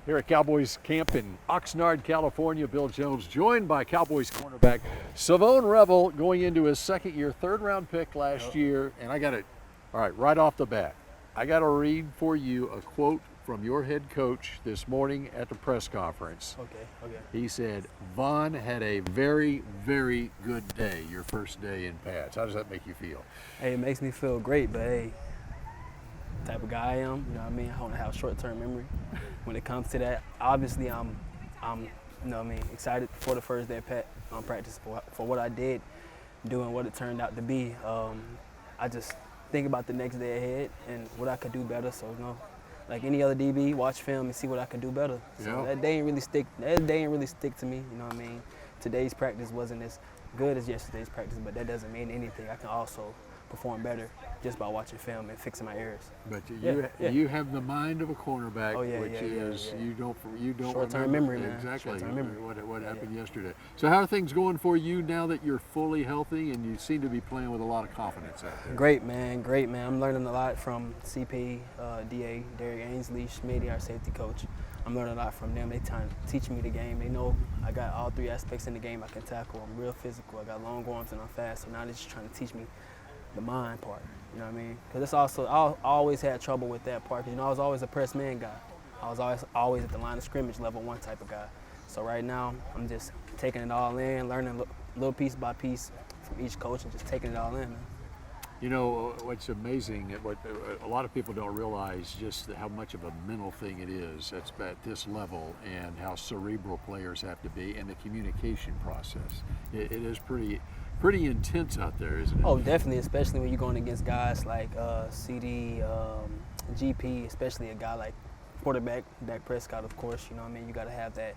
Here at Cowboys camp in Oxnard, California, Bill Jones joined by Cowboys cornerback Shavon Revel, going into his second year, third-round pick last year. And I got it, all right off the bat, I got to read for you a quote from your head coach this morning at the press conference. Okay. He said, Vaughn had a very, very good day, your first day in pads. How does that make you feel? Hey, it makes me feel great, but hey, type of guy I am, you know what I mean? I don't have short-term memory when it comes to that. Obviously, I'm you know what I mean, excited for the first day of practice for what I did, doing what it turned out to be. I just think about the next day ahead and what I could do better. So, you know, like any other DB, watch film and see what I could do better. So Yeah. that day ain't really stick to me, you know what I mean? Today's practice wasn't as good as yesterday's practice, but that doesn't mean anything. I can also perform better just by watching film and fixing my errors. But Yeah. you have the mind of a cornerback, which is yeah. you don't Short-term remember memory, man. exactly Short-term memory. what happened yesterday. So how are things going for you now that you're fully healthy and you seem to be playing with a lot of confidence out there? Great, man. I'm learning a lot from CP, DA, Derek Ainsley, Schmitty, our safety coach. I'm learning a lot from them. They trying to teach me the game. They know I got all three aspects in the game. I can tackle. I'm real physical. I got long arms and I'm fast. So now they're just trying to teach me the mind part. You know what I mean? Because it's also, I always had trouble with that part. Because, you know, I was always a press man guy. I was always at the line of scrimmage, level one type of guy. So right now, I'm just taking it all in, learning little piece by piece from each coach and just taking it all in, man. You know, what's amazing, what a lot of people don't realize just how much of a mental thing it is at this level and how cerebral players have to be and the communication process. It is pretty intense out there, isn't it? Oh, definitely, especially when you're going against guys like CD, GP, especially a guy like quarterback, Dak Prescott, of course. You know what I mean? You got to have that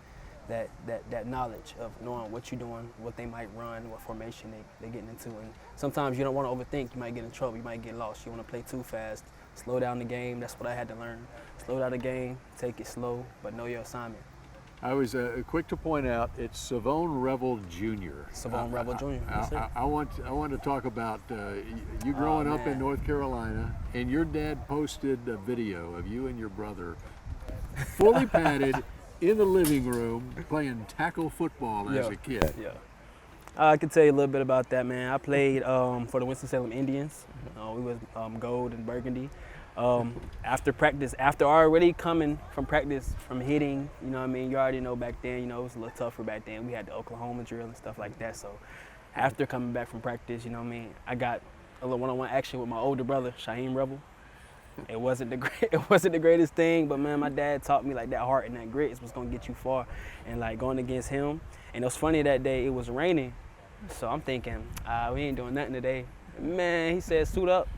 knowledge of knowing what you're doing, what they might run, what formation they're getting into. And sometimes you don't want to overthink. You might get in trouble. You might get lost. You want to play too fast. Slow down the game. That's what I had to learn. Slow down the game, take it slow, but know your assignment. I was quick to point out it's Shavon Revel Jr. Shavon Revel Jr. Yes, sir. I want to talk about you growing up in man. North Carolina, and your dad posted a video of you and your brother fully padded in the living room playing tackle football as a kid. Yeah. I can tell you a little bit about that, man. I played for the Winston-Salem Indians. We was gold and burgundy. After practice, after already coming from practice, from hitting, you know what I mean, you already know back then, you know, it was a little tougher back then. We had the Oklahoma drill and stuff like that. So after coming back from practice, you know what I mean, I got a little one-on-one action with my older brother, Shavon Revel. It wasn't the greatest thing, but man, my dad taught me like that heart and that grit is what's gonna get you far. And like going against him, and it was funny that day, it was raining. So I'm thinking, we ain't doing nothing today. Man, he said, suit up.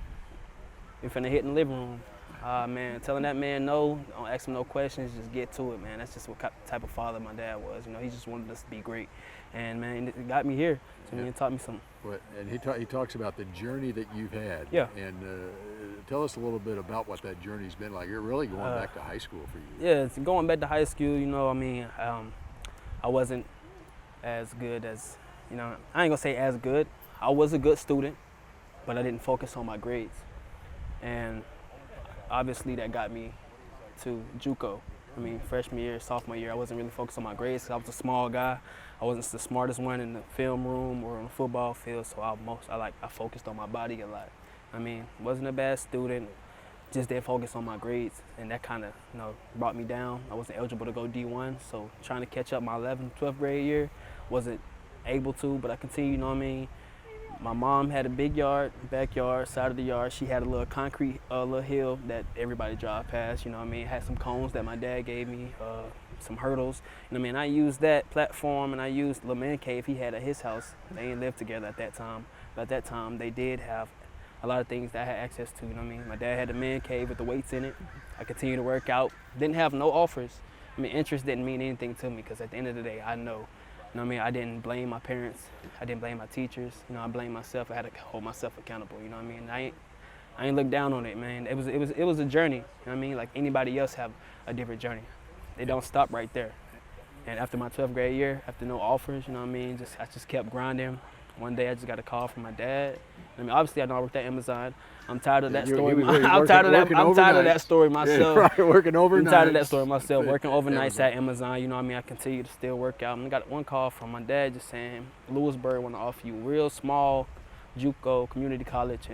We finna hit in the living room. Man, telling that man no, don't ask him no questions, just get to it, man. That's just what type of father my dad was. You know, he just wanted us to be great. And man, it got me here. So he taught me something. And he talks about the journey that you've had. Yeah. And tell us a little bit about what that journey's been like. You're really going back to high school for you. Yeah, it's going back to high school, you know, I mean, I wasn't as good as, you know, I ain't gonna say as good. I was a good student, but I didn't focus on my grades. And obviously that got me to JUCO. I mean, freshman year, sophomore year, I wasn't really focused on my grades because I was a small guy. I wasn't the smartest one in the film room or on the football field, so I focused on my body a lot. I mean, wasn't a bad student, just didn't focus on my grades, and that kind of, you know, brought me down. I wasn't eligible to go D1, so trying to catch up my 11th, 12th grade year, wasn't able to, but I continued, you know what I mean? My mom had a big yard, backyard, side of the yard. She had a little concrete little hill that everybody drive past, you know what I mean? Had some cones that my dad gave me, some hurdles. You know what I mean? I used that platform and I used the man cave he had at his house. They didn't live together at that time. But at that time, they did have a lot of things that I had access to, you know what I mean? My dad had the man cave with the weights in it. I continued to work out. Didn't have no offers. I mean, interest didn't mean anything to me because at the end of the day, I know. You know what I mean? I didn't blame my parents. I didn't blame my teachers. You know, I blamed myself. I had to hold myself accountable. You know what I mean? I ain't look down on it, man. It was a journey. You know what I mean? Like anybody else have a different journey. They don't stop right there. And after my 12th grade year, after no offers, you know what I mean? I just kept grinding, one day I just got a call from my dad. I mean, obviously I know I worked at Amazon. I'm tired of that You- story. you was I'm tired of that. working I'm tired of that overnights. story Yeah, myself. right, working overnight. I'm tired of that story myself. Working overnights Amazon. at Amazon. You know what I mean? I continue to still work out. I got one call from my dad just saying Lewisburg want to offer you real small JUCO community college,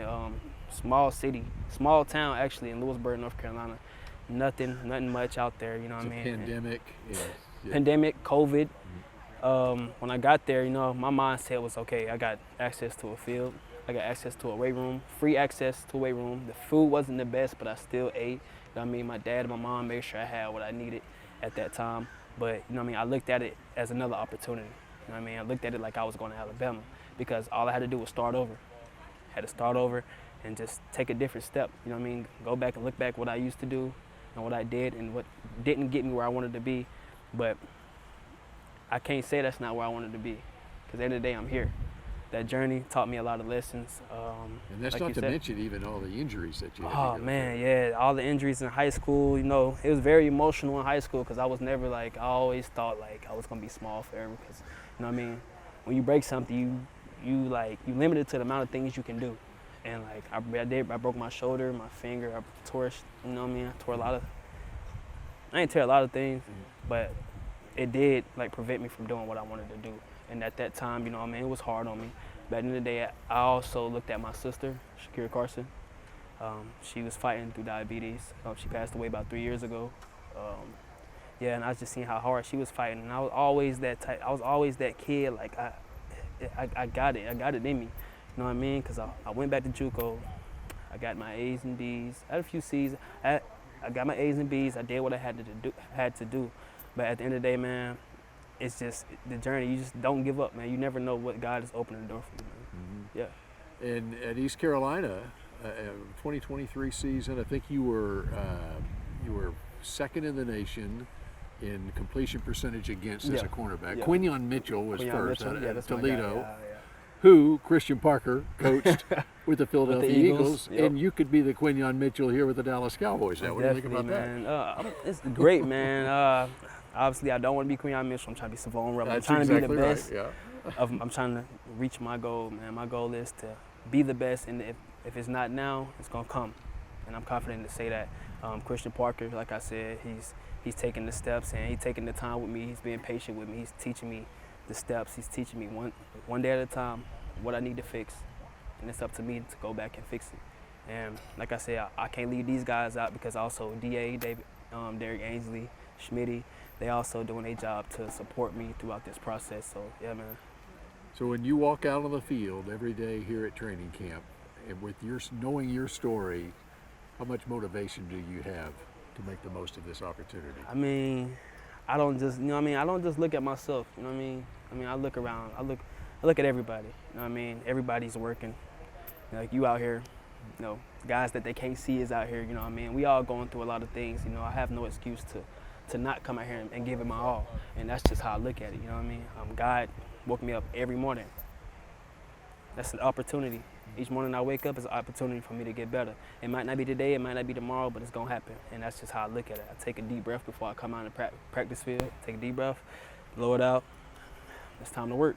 small city, small town actually in Lewisburg, North Carolina. Nothing much out there. You know what I mean? Pandemic. Yeah. Pandemic, COVID. When I got there, you know, my mindset was okay. I got access to a field. I got access to a weight room, free access to a weight room. The food wasn't the best, but I still ate. You know what I mean? My dad and my mom made sure I had what I needed at that time. But, you know what I mean? I looked at it as another opportunity. You know what I mean? I looked at it like I was going to Alabama because all I had to do was start over. Had to start over and just take a different step. You know what I mean? Go back and look back what I used to do and what I did and what didn't get me where I wanted to be. But I can't say that's not where I wanted to be because at the end of the day, I'm here. That journey taught me a lot of lessons. And that's like not you to said. mention even all the injuries that you had. Oh man, yeah, all the injuries in high school. You know, it was very emotional in high school because I was never like, I always thought like I was gonna be small forever. Because you know what I mean, when you break something, you limited to the amount of things you can do. And like I broke my shoulder, my finger, I tore, you know what I mean, I didn't tear a lot of things, but it did like prevent me from doing what I wanted to do. And at that time, you know what I mean, it was hard on me. But at the end of the day, I also looked at my sister, Shakira Carson. She was fighting through diabetes. She passed away about 3 years ago. Yeah, and I was just seeing how hard she was fighting. And I was always that kid, like I got it in me. You know what I mean? Because I went back to JUCO. I got my A's and B's. I had a few C's. I got my A's and B's. I did what I had to do. But at the end of the day, man, it's just the journey. You just don't give up, man. You never know what God is opening the door for you, man. Yeah. And at East Carolina, 2023 season, I think you were second in the nation in completion percentage against as a cornerback. Yeah. Quinyon Mitchell was first Mitchell. at That's my Toledo, guy. Yeah. who Christian Parker coached with the Philadelphia Eagles. Yep. And you could be the Quinyon Mitchell here with the Dallas Cowboys now. What do you think about man. It's great, man. Obviously, I don't want to be Quinyon Mitchell. I'm trying to be Shavon Revel. I'm trying to be the best. Right. Yeah. I'm trying to reach my goal, man. My goal is to be the best, and if it's not now, it's gonna come. And I'm confident to say that. Christian Parker, like I said, he's taking the steps and he's taking the time with me. He's being patient with me. He's teaching me the steps. He's teaching me one day at a time what I need to fix, and it's up to me to go back and fix it. And like I said, I can't leave these guys out because also DA, David, Derek Ainsley, Schmitty, they also doing their job to support me throughout this process. So yeah, man. So when you walk out on the field every day here at training camp, and with knowing your story, how much motivation do you have to make the most of this opportunity? I mean, I don't just, you know what I mean? I don't just look at myself, you know what I mean? I mean, I look around, I look at everybody, you know what I mean? Everybody's working. Like you out here, you know, guys that they can't see is out here, you know what I mean? We all going through a lot of things, you know. I have no excuse to not come out here and give it my all. And that's just how I look at it, you know what I mean? God woke me up every morning. That's an opportunity. Each morning I wake up is an opportunity for me to get better. It might not be today, it might not be tomorrow, but it's gonna happen. And that's just how I look at it. I take a deep breath before I come out in the practice field, take a deep breath, blow it out. It's time to work.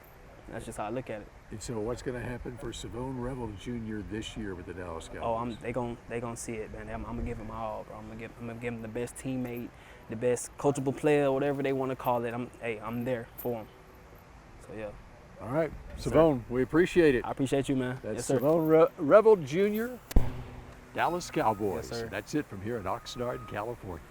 That's just how I look at it. And so what's going to happen for Shavon Revel Jr. this year with the Dallas Cowboys? Oh, they gonna see it, man. I'm gonna give them my all, bro. I'm gonna give them the best teammate, the best coachable player, whatever they want to call it. I'm there for them. So yeah. All right, Shavon, we appreciate it. I appreciate you, man. That's yes, sir. Shavon Revel Jr., Dallas Cowboys. Yes, sir. That's it from here in Oxnard, California.